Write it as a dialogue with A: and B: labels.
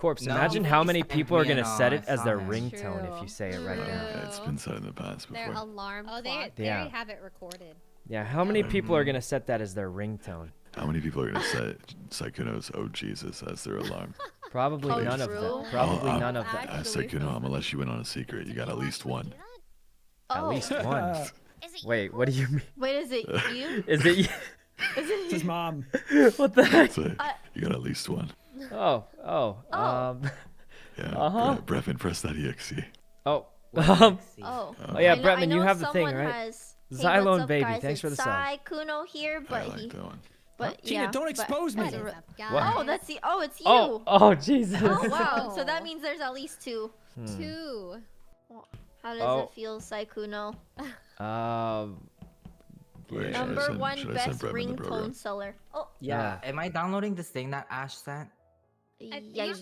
A: Corpse,
B: No,
A: imagine
B: you
A: how
B: think
A: many
B: it's
A: people are gonna
B: no,
A: set
B: I
A: it as
B: saw
A: their
B: him.
A: ringtone if you say it right now.
C: Yeah, it's been said in the past
D: Their
C: before.
D: alarm
E: Oh,
D: clock.
E: they
A: Yeah.
E: already have it recorded.
A: Yeah, how many people are gonna set that as their ringtone?
C: How many people are gonna set Sykkuno's "Oh Jesus" as their alarm?
A: Probably
F: Oh,
A: none of
F: true?
A: them. Probably
C: Oh,
A: none of them.
C: Sykkuno, I'm gonna let you in on a secret. You got at least one.
A: At least one.
G: Is it
A: Wait, what do you mean?
F: Wait, is it you?
A: Is it you?
F: Is it
G: It's his mom.
A: What the heck?
C: So, you got at least one.
A: Oh.
C: Yeah.
A: Uh-huh.
C: Brevin, press that exe.
A: Oh.
F: Oh.
A: Oh yeah,
F: I know-
A: Bretman,
F: I
A: you
F: know
A: have the thing,
F: someone
A: right?
F: has- Hey,
A: Xylone
F: what's up,
A: baby,
F: guys?
A: thanks for the
F: It's
A: sub.
F: Sykkuno here,
C: I
F: but
C: like that one.
F: but
G: Tina,
F: yeah,
G: don't
F: but-
G: expose me.
E: What is up, guys?
F: Oh, that's the. Oh, it's you.
A: Oh, Jesus.
F: Oh, wow. So that means there's at least two.
E: Two.
F: How does
A: Oh.
F: it feel, Sykkuno?
C: Wait, should I
F: Number
C: send-
F: one
C: should I send
F: best
C: Brevin the program?
F: ringtone seller. Oh,
B: Yeah. Am I downloading this thing that Ash sent?
F: yeah.